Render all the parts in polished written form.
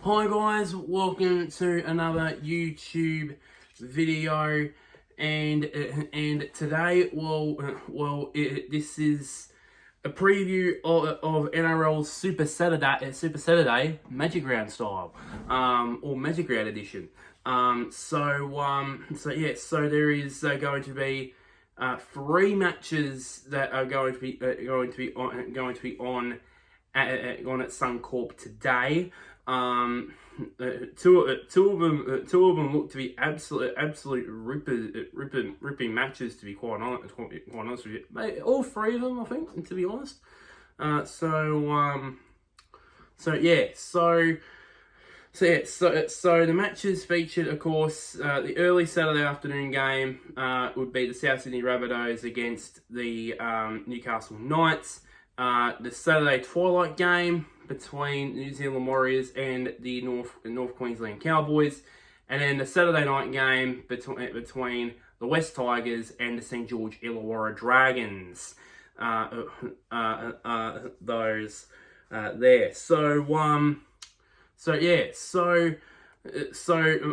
Hi guys, welcome to another YouTube video, and today, this is a preview of NRL Super Saturday Magic Round style, or Magic Round edition. So there is going to be three matches that are going to be on at Suncorp today. Two of them look to be absolute ripping matches. To be quite honest with you, all three of them, I think. To be honest, so the matches featured, of course, the early Saturday afternoon game would be the South Sydney Rabbitohs against the Newcastle Knights. The Saturday Twilight game between New Zealand Warriors and the North Queensland Cowboys, and then the Saturday night game between the West Tigers and the St George Illawarra Dragons. Those there. So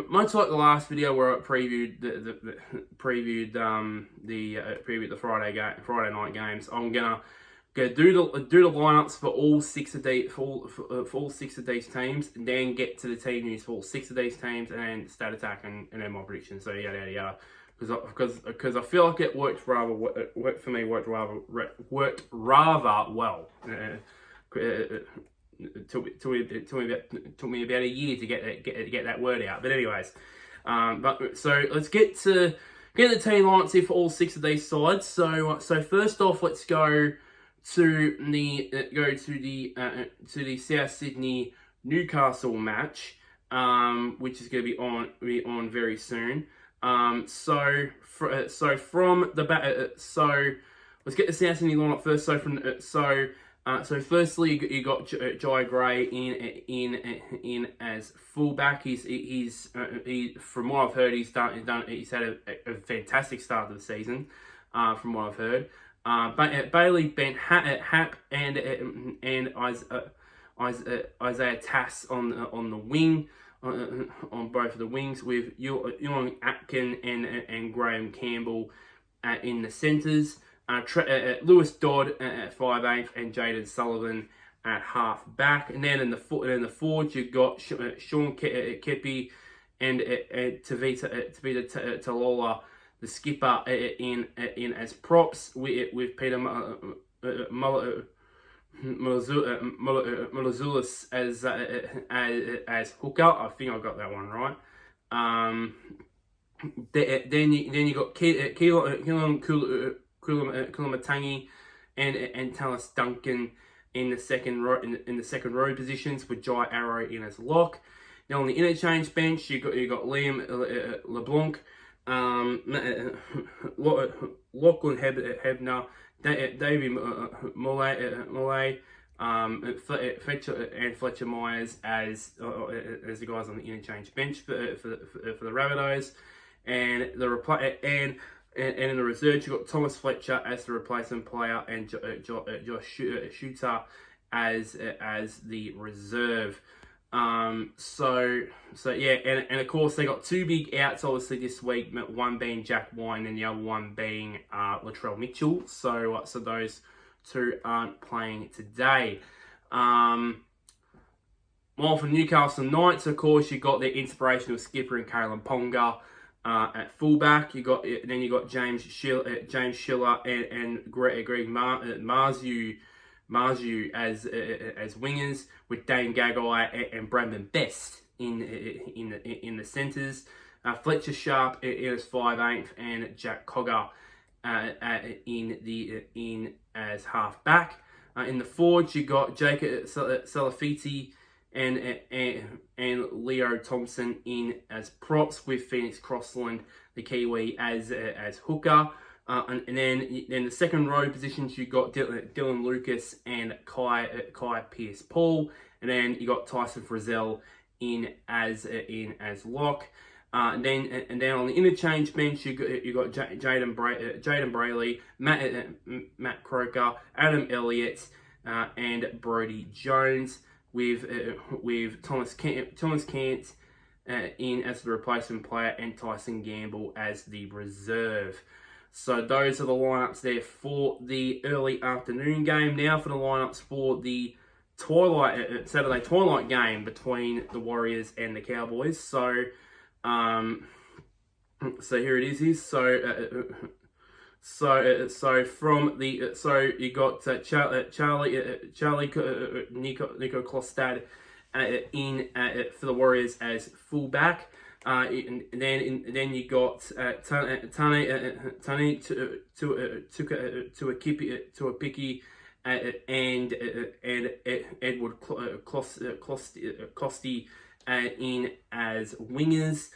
much like the last video where I previewed the Friday night games, I'm gonna do the lineups for all six of these teams, and then get to the team news for all six of these teams, and then stat attack and then my predictions. So yada. Because I feel like it worked rather well. It took me about a year to get that word out. But anyways, so let's get the team lineups here for all six of these sides. So first off, let's go to the South Sydney Newcastle match, which is going to be on very soon. So let's get the South Sydney lineup first. So firstly, you got Jai Gray in as fullback. He's from what I've heard, he's had a fantastic start to the season. From what I've heard. Bailey, Ben Happ, and Isaiah Tass on the wing, on both of the wings, with Young Atkin and Graham Campbell in the centres. Lewis Dodd at 5'8", and Jaden Sullivan at half back, and then in the forwards you got Sean Kepi and Tavita Talola, the skipper, in as props, with Peter Malazulis as hooker. I think I got that one right. Then you got Keelan Kulumatangi and Talis Duncan in the second row positions, with Jai Arrow in as lock. Now on the interchange bench, you got Liam LeBlanc, Lachlan Hebner, David Mollay, Fletcher Myers as the guys on the interchange bench for the Rabbitohs, and in the reserves you got Thomas Fletcher as the replacement player, and Josh Shooter as the reserve. And of course they got two big outs obviously this week, one being Jack Wine and the other one being Latrell Mitchell. So those two aren't playing today. While for Newcastle Knights, of course, you got their inspirational skipper in Kalen Ponga at fullback. You got James Schiller and Greg Marzu as wingers, with Dane Gagai and Brandon Best in the centres. Fletcher Sharp in as 5'8", and Jack Cogger in as half back. In the forwards, you got Jacob Salafiti and Leo Thompson in as props, with Phoenix Crossland, the Kiwi, as hooker. And then in the second row positions, you got Dylan Lucas and Kai Pearce-Paul, and then you got Tyson Frizzell in as lock. And then on the interchange bench, you got Jaden Brayley, Matt Croker, Adam Elliott, and Brodie Jones. with Thomas Cant in as the replacement player and Tyson Gamble as the reserve. So those are the lineups there for the early afternoon game. Now for the lineups for the Saturday Twilight game between the Warriors and the Cowboys. So here it is. So from the you got Charlie Nico Klostad in for the Warriors as fullback. And then you got Tani to a picky and Edward Costy in as wingers.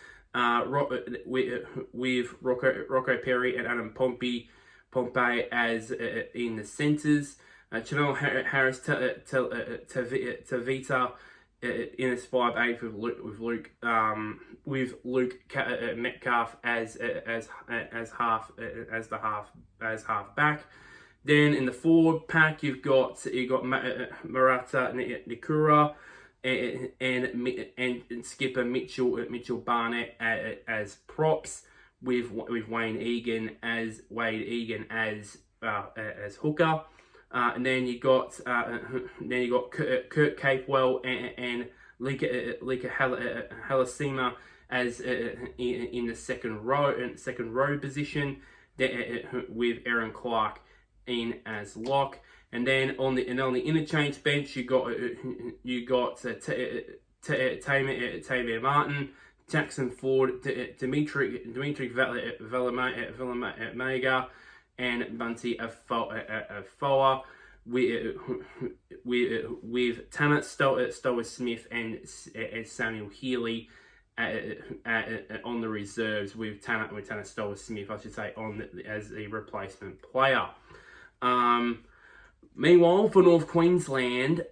With Rocco Perry and Adam Pompey as in the centres. Chanel Harris Tavita in as 5'8" with Luke Metcalf as half back. Then in the forward pack you've got Marata Nikura and skipper Mitchell Barnett as props, with Wade Egan as hooker, and then you got Kurt Capewell and Lika Halasima as in the second row position, with Aaron Clark in as lock. And then on the interchange bench, you got Tavier Martin, Jackson Ford, Dimitri Velamega, and Bunty Afoa, with Tanner Stower Smith and Samuel Healy on the reserves, with Tanner Stower Smith, I should say, as a replacement player. Meanwhile, for North Queensland,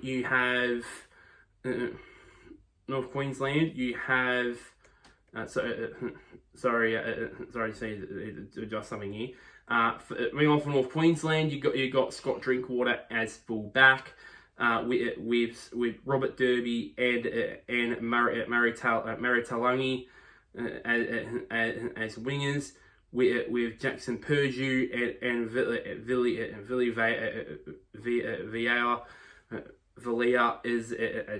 you have sorry to adjust something here. Meanwhile, for North Queensland, you got Scott Drinkwater as full back, with Robert Derby and Murray Talangi as wingers, with Jackson Purdue and Villia as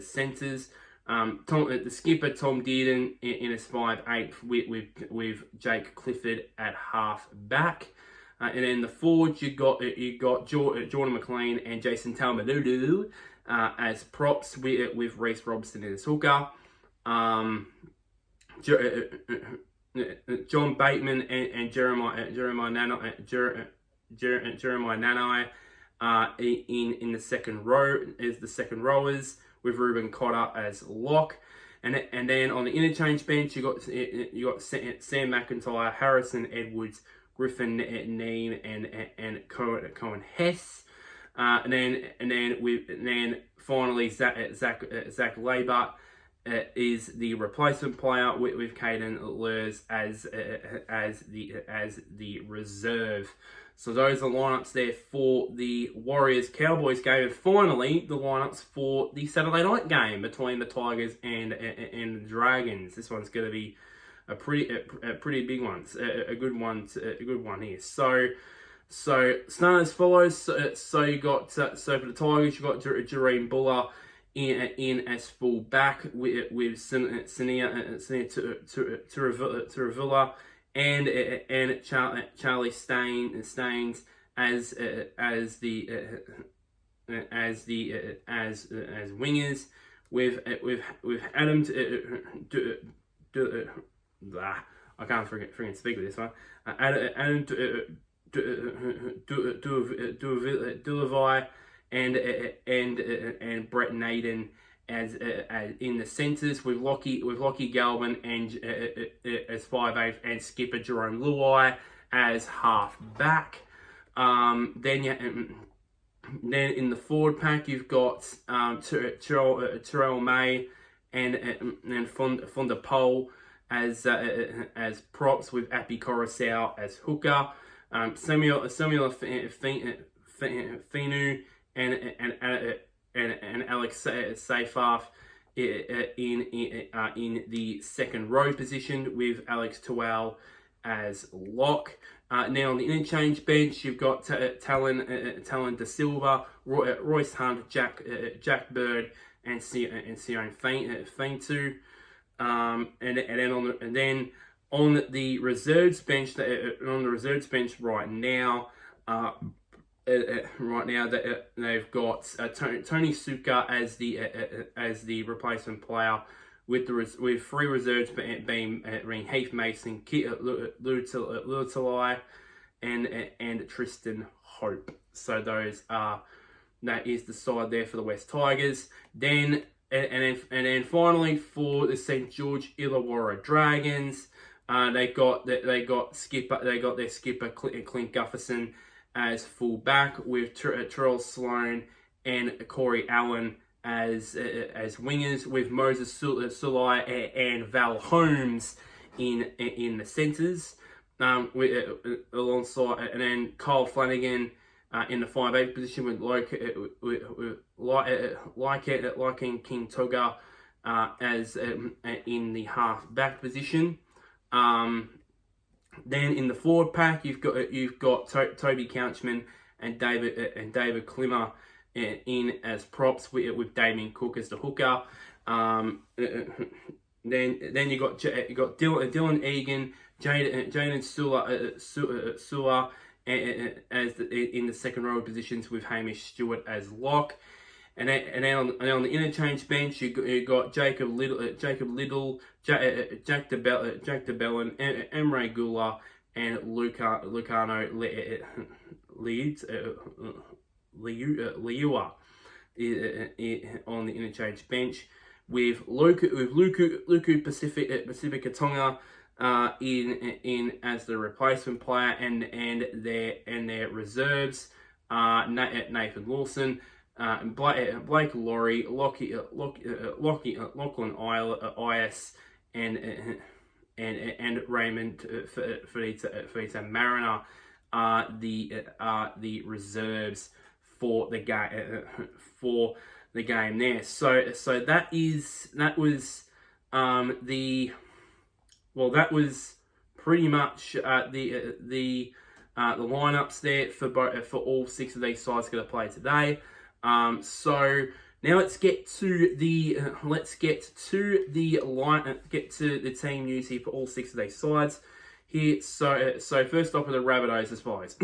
centres. The skipper Tom Dearden in a 5'8" with Jake Clifford at half back. And then the forwards you got Jordan McLean and Jason Talmadou as props, with Reece Robson as hooker. John Bateman and Jeremiah Nanai in the second row as the second rowers, with Ruben Cotter as lock. And then on the interchange bench you got Sam McIntyre, Harrison Edwards, Griffin Neem and Cohen Hess. And then finally Zach Labart is the replacement player, with Caden Lurs as the reserve. So those are the lineups there for the Warriors Cowboys game, and finally the lineups for the Saturday night game between the Tigers and the Dragons. This one's going to be a pretty big one, a good one here. So starting as follows. So you got for the Tigers, you got Jareen Buller in as full back, with Sania Turavilla and Charlie Staines as wingers, with Adam I can't freaking speak with this one. Adam Dulevai and Brett Naden as in the centres, with Lockie Galvin and as 5'8", and skipper Jerome Luai as half back. Then in the forward pack you've got Terrell May and Fonda Pole as props, with Appy Coruscant as hooker. Samuel Finu and and Alex Seyfarth in the second row position with Alex Twal as lock. Now on the interchange bench, you've got Talon De Silva, Royce Hunt, Jack Bird, and Sion Faintu. And then on the reserves bench, right now, they've got Tony Suka as the replacement player, with three reserves being Heath Mason, Kit Lutalai, and Tristan Hope. So that is the side there for the West Tigers. Then finally for the St George Illawarra Dragons, they got their skipper Clint Gufferson as full back, with Terrell Sloan and Corey Allen as wingers, with Moses Sulai and Val Holmes in the centres, alongside, and then Kyle Flanagan in the 5'8" position, with Lycan King Toga as in the half back position. Then in the forward pack, you've got Toby Couchman and David Klimmer in as props, with Damien Cook as the hooker. Then you got Dylan Egan, Jaden Sula as in the second row positions, with Hamish Stewart as lock. And then on the interchange bench, you got Jacob Little, Jack DeBellin, Emre Gula, and Lucano Liua on the interchange bench, with Luku Pacifica Tonga in as the replacement player, and their reserves, Nathan Lawson, Blake Laurie, Lachlan Ias, and Raymond Fita Mariner are the reserves for the game there. So that was pretty much the lineups there for all six of these sides going to play today. So now let's get to the team news here for all six of these sides here. So first off, with the Rabbitohs, as follows.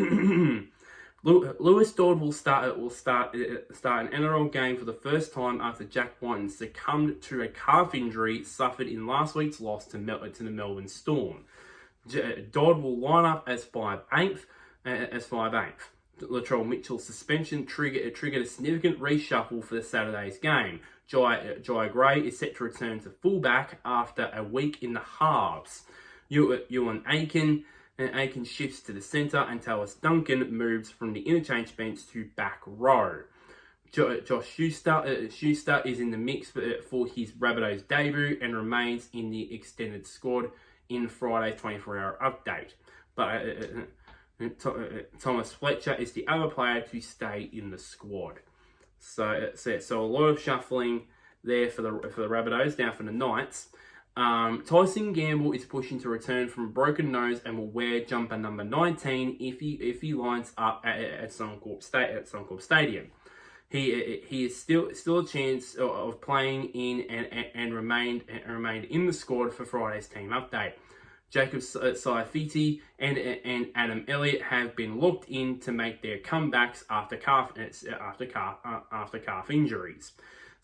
Lewis Dodd will start an NRL game for the first time after Jack Whiten succumbed to a calf injury suffered in last week's loss to the Melbourne Storm. Dodd will line up as 5'8". Latrell Mitchell's suspension triggered a significant reshuffle for the Saturday's game. Jai Gray is set to return to fullback after a week in the halves. Ewan Aiken shifts to the centre, and Talis Duncan moves from the interchange bench to back row. Josh Schuster is in the mix for his Rabbitohs debut and remains in the extended squad in Friday's 24-hour update. But Thomas Fletcher is the other player to stay in the squad. So a lot of shuffling there for the Rabbitohs. Now for the Knights, Tyson Gamble is pushing to return from a broken nose and will wear jumper number 19 if he lines up at Suncorp Stadium. He is still a chance of playing in and remained in the squad for Friday's team update. Jacob Saifiti and Adam Elliott have been locked in to make their comebacks after calf injuries.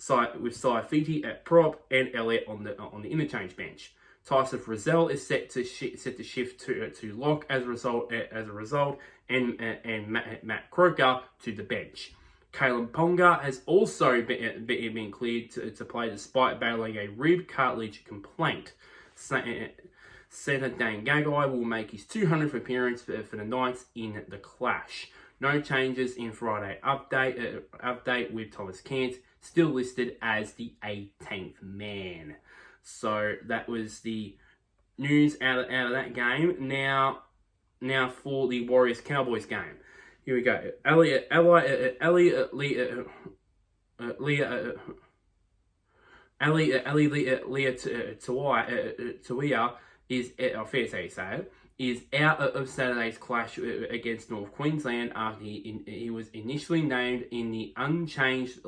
With Saifiti at prop and Elliott on the interchange bench. Tyson Frizzell is set to shift to lock as a result, and Matt Croker to the bench. Caleb Ponga has also been cleared to play despite battling a rib cartilage complaint. Centre Dane Gagai will make his 200th appearance for the Knights in the clash. No changes in Friday update with Thomas Cant still listed as the 18th man. So that was the news out of that game. Now for the Warriors Cowboys game. Here we go. Tuia is, fair to say it, is out of Saturday's clash against North Queensland after he was initially named in the unchanged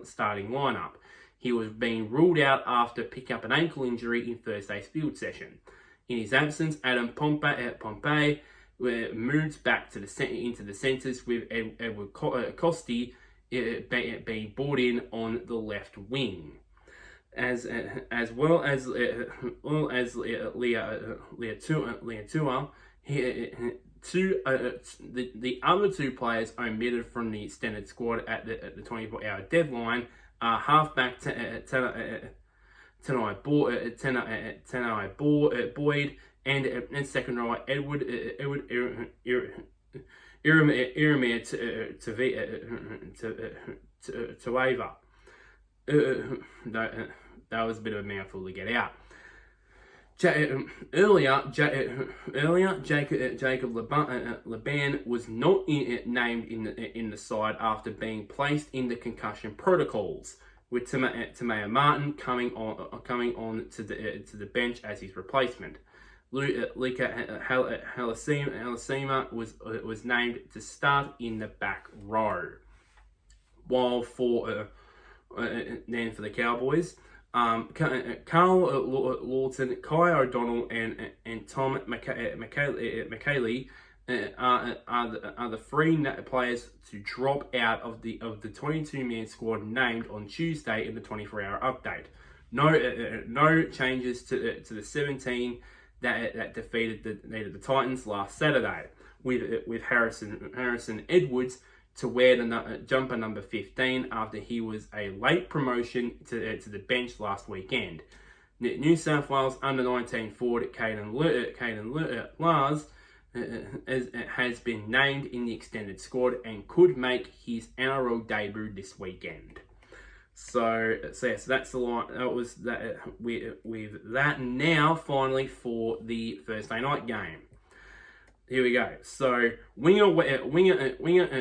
starting lineup. He was being ruled out after picking up an ankle injury in Thursday's field session. In his absence, Adam Pompey moves back to into the centres, with Edward Costi being brought in on the left wing, as well as Leah Tua. The other two players omitted from the extended squad at the 24-hour deadline are halfback Tanai Boyd and second rower Edward Iramir Tueva. That was a bit of a mouthful to get out. Earlier, Jacob Laban was not named in the side after being placed in the concussion protocols, with Tamaya Martin coming on to the bench as his replacement. Lika Halasima was named to start in the back row. While for the Cowboys, Carl Lawton, Kai O'Donnell, and Tom McKaylee are the three players to drop out of the 22-man squad named on Tuesday in the 24-hour update. No changes to the 17 that defeated the Titans last Saturday, with Harrison Edwards to wear the jumper number 15 after he was a late promotion to the bench last weekend. New South Wales under-19 forward Caden Lars has been named in the extended squad and could make his NRL debut this weekend. So that's the line. That was that with that. Now, finally, for the Thursday night game. Here we go. So winger.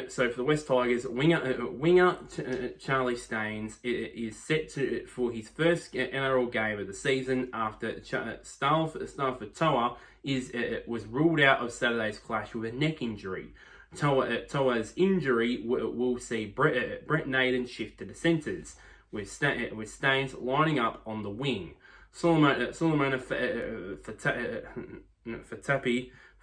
So for the West Tigers, winger Charlie Staines is set for his first NRL game of the season after Starford Toa was ruled out of Saturday's clash with a neck injury. Toa's injury will see Brett Naden shift to the centres, with Staines lining up on the wing. Solomon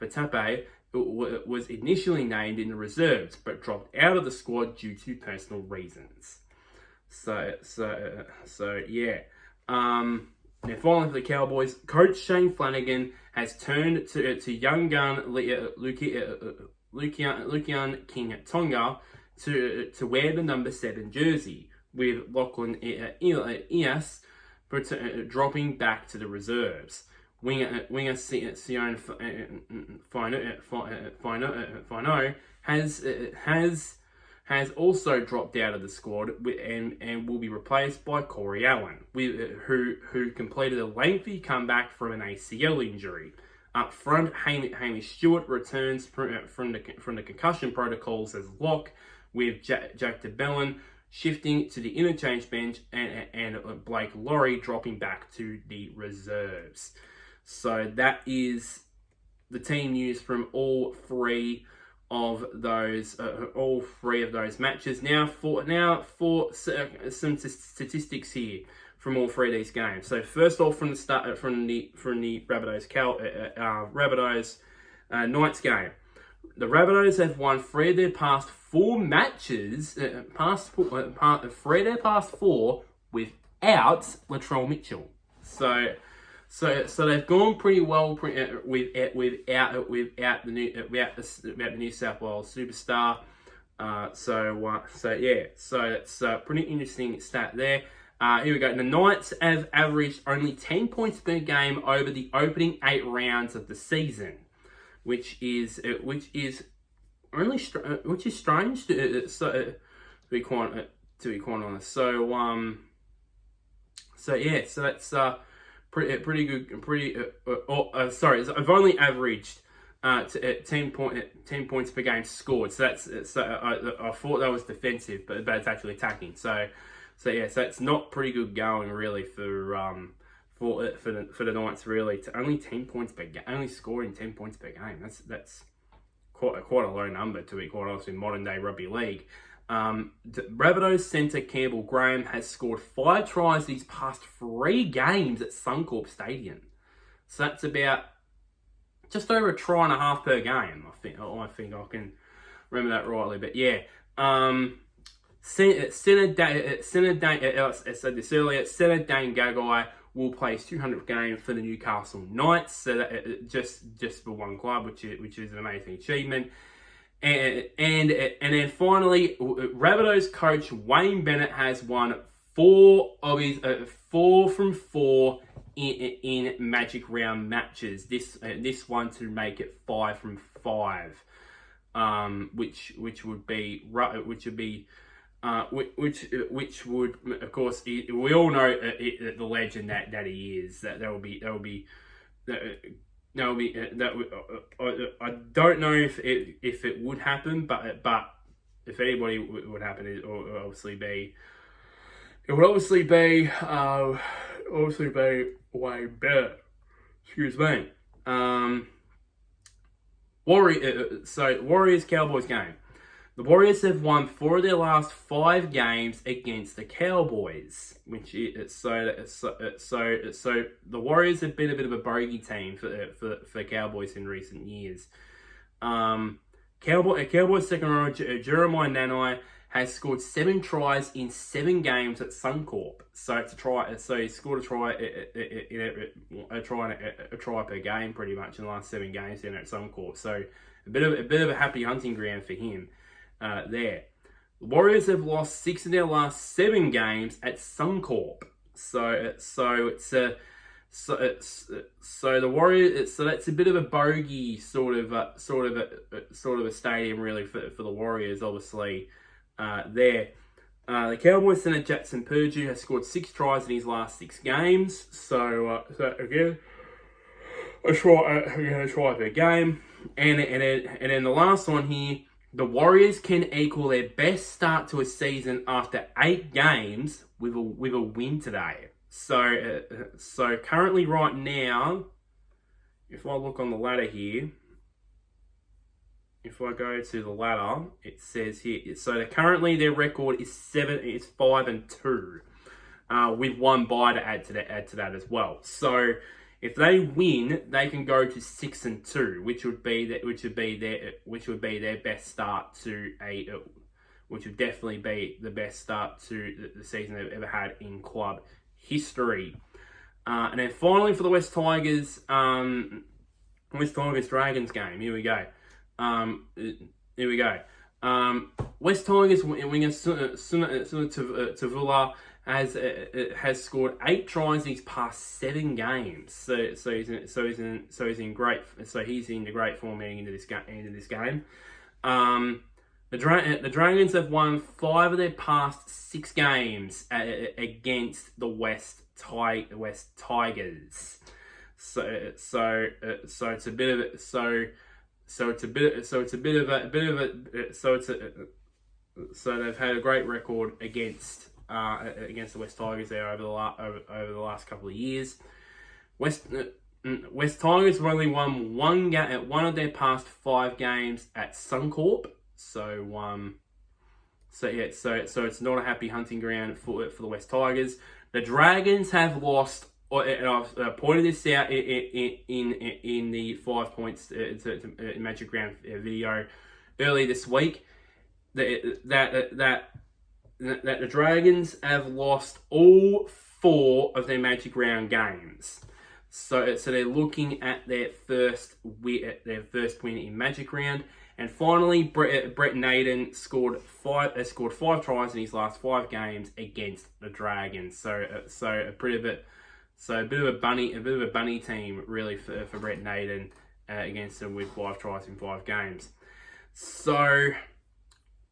Fatape was initially named in the reserves, but dropped out of the squad due to personal reasons. So yeah. Now finally for the Cowboys, Coach Shane Flanagan has turned to young gun Lukian King Tonga to wear the number 7 jersey, with Lachlan Ias dropping back to the reserves. Winger Sion Fino has also dropped out of the squad and will be replaced by Corey Allen, who completed a lengthy comeback from an ACL injury. Up front, Hamish Stewart returns from the concussion protocols as lock, with Jack DeBellin shifting to the interchange bench and Blake Laurie dropping back to the reserves. So that is the team news from all three of those matches. Now for some statistics here from all three of these games. So first off, from the start, from the Rabbitohs Knights game, the Rabbitohs have won 3 of their past 4 matches. 3 of their past 4 without Latrell Mitchell. So they've gone pretty well without the New South Wales superstar. So it's a pretty interesting stat there. Here we go. The Knights have averaged only 10 points per game over the opening 8 rounds of the season, which is strange to be quite honest. So that's pretty good. I've only averaged 10 points per game scored. So I thought that was defensive, but it's actually attacking. So So it's not pretty good going really for the Knights really. To only 10 points per game, only scoring 10 points per game. That's quite a low number, to be quite honest, in modern day rugby league. Rabbitohs centre Campbell Graham has scored 5 tries these past 3 games at Suncorp Stadium. So that's about just over a try and a half per game. I think I can remember that rightly. But yeah, Centre Dane Gagai will play his 200th game for the Newcastle Knights. So that, just for one club, which is an amazing achievement. And then finally, Rabbitohs coach Wayne Bennett has won 4 from 4 in Magic Round matches. This one to make it 5 from 5, which would of course we all know the legend that he is. I don't know if it would happen, but if anybody would happen, it would obviously be way better. Excuse me. Warriors Cowboys game. The Warriors have won 4 of their last 5 games against the Cowboys, which is so the Warriors have been a bit of a bogey team for Cowboys in recent years. Cowboys second rower Jeremiah Nanai has scored 7 tries in 7 games at Suncorp. So he scored a try per game pretty much in the last 7 games down at Suncorp. So a bit of a happy hunting ground for him. There. The Warriors have lost 6 of their last 7 games at Suncorp. So the Warriors. So that's a bit of a bogey sort of a stadium really for the Warriors. Obviously, there. The Cowboys centre Jackson Purdue has scored 6 tries in his last 6 games. So again, a try per game, and then the last one here. The Warriors can equal their best start to a season after 8 games with a win today. So currently right now, if I look on the ladder here, if I go to the ladder, it says here. So currently their record is 5-2, with 1 bye to add to that as well. So if they win, they can go to 6-2, which would be their best start to which would definitely be the best start to the season they've ever had in club history. And then finally for the West Tigers Dragons game. Here we go. West Tigers winger Tavula has scored 8 tries in his past 7 games. So he's in great form heading into this game. The Dragons have won 5 of their past 6 games against the West Tigers. So it's a bit of so they've had a great record against the West Tigers there over the last couple of years. West Tigers have only won 1 game at 1 of their past 5 games at Suncorp. So it's not a happy hunting ground for the West Tigers. The Dragons have lost, and I've pointed this out in the 5 points to Magic Round video earlier this week. That the Dragons have lost all 4 of their Magic Round games. So they're looking at their first win in Magic Round. And finally, Brett Naden scored 5 tries in his last 5 games against the Dragons. So a bit of a bunny team really for Brett Naden against them with 5 tries in 5 games. So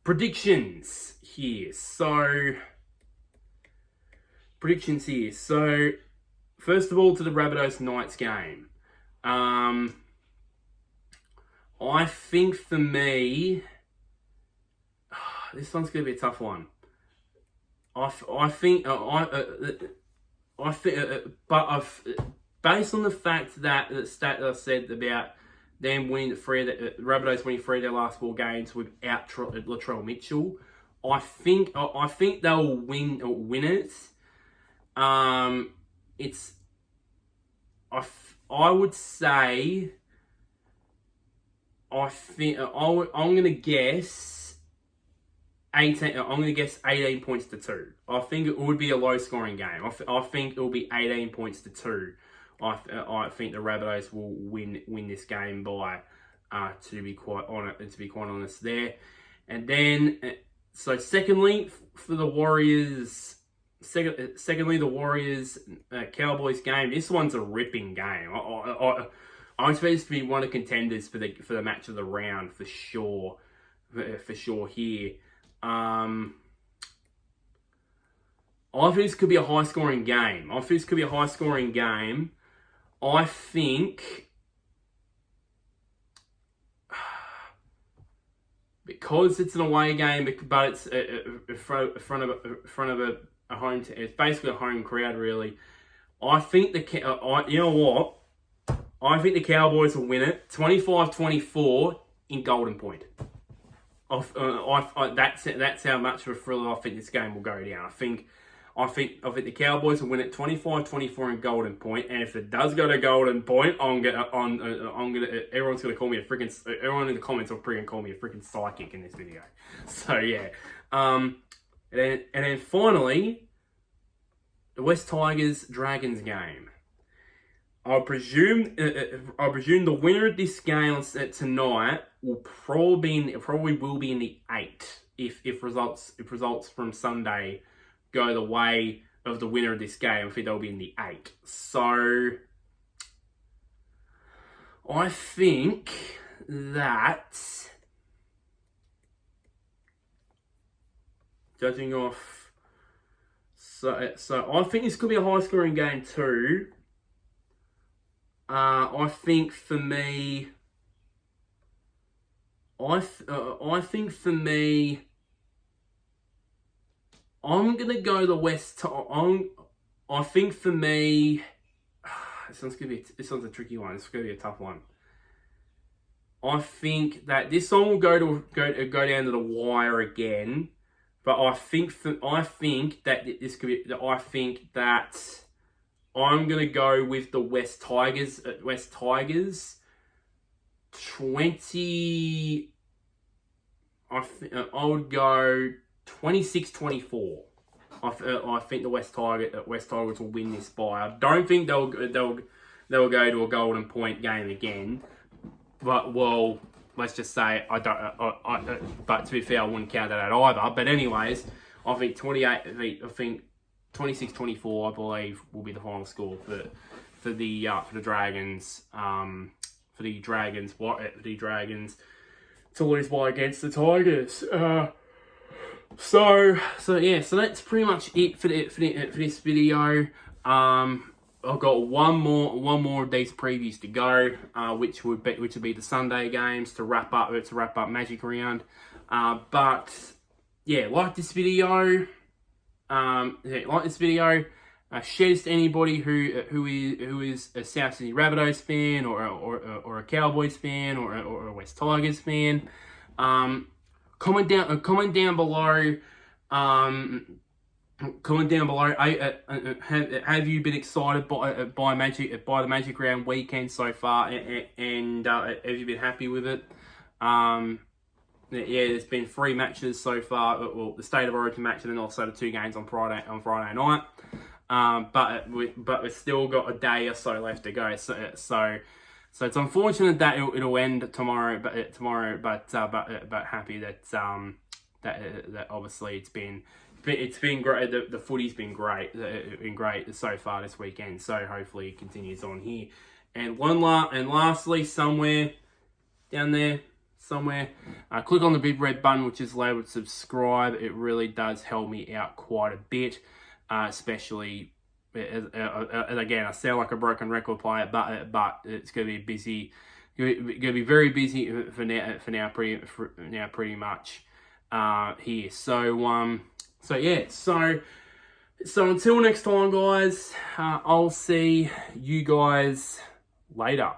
predictions here. So first of all, to the Rabbitohs Knights game. I think for me, this one's going to be a tough one. I think but I've based on the fact that the stat that I said about them winning the Rabbitohs winning 3 of their last 4 games without Latrell Mitchell, I think they'll win it. It's I would say I'm gonna guess 18. I'm gonna guess 18 points to 2. I think it would be a low scoring game. I think it will be 18 points to 2. I think the Rabbitohs will win this game by to be quite honest there. And then so secondly for the Warriors. Secondly, the Warriors Cowboys game. This one's a ripping game. I'm supposed to be one of the contenders for the match of the round for sure. For sure here. I think this could be a high scoring game. I think because it's an away game, but it's in front of a home. It's basically a home crowd, really. I think you know what? I think the Cowboys will win it 25-24 in Golden Point. That's how much of a thriller I think this game will go down. I think the Cowboys will win it 25-24 in Golden Point, and if it does go to Golden Point, everyone's gonna call me a freaking. Everyone in the comments will freaking call me a freaking psychic in this video. So yeah, and then finally, the West Tigers Dragons game. I presume the winner of this game tonight will probably will be in the 8 if results from Sunday go the way of the winner of this game. I think they'll be in the 8. So I think that judging off, so I think this could be a high scoring game too. I think for me, I'm gonna go the West. I think for me, this one's a tricky one. It's gonna be a tough one. I think that this one will go down to the wire again, but I think that this could be. I think that I'm gonna go with the West Tigers. 20. I would go 26-24. I think the West Tigers will win this by. I don't think they'll go to a Golden Point game again. But well, let's just say I don't. But to be fair, I wouldn't count that out either. But anyways, I think 26-24, I believe, will be the final score for the Dragons. For the Dragons to lose by against the Tigers. So that's pretty much it for this video. I've got one more of these previews to go, which would be the Sunday games to wrap up Magic Round. But yeah, like this video. Share this to anybody who is a South Sydney Rabbitohs fan or a Cowboys fan or a West Tigers fan. Comment down below. Have you been excited by the Magic Round weekend so far, and have you been happy with it? Yeah, there's been 3 matches so far. Well, the State of Origin match and then also the 2 games on Friday night. But we've still got a day or so left to go. So it's unfortunate that it'll end tomorrow. But happy that that obviously it's been great. The footy's been great. So far this weekend. So hopefully it continues on here. And lastly, somewhere down there. Click on the big red button, which is labeled subscribe. It really does help me out quite a bit, especially. And again, I sound like a broken record player, but it's going to be busy. Going to be very busy for now, pretty much here. So So yeah, so until next time, guys, I'll see you guys later.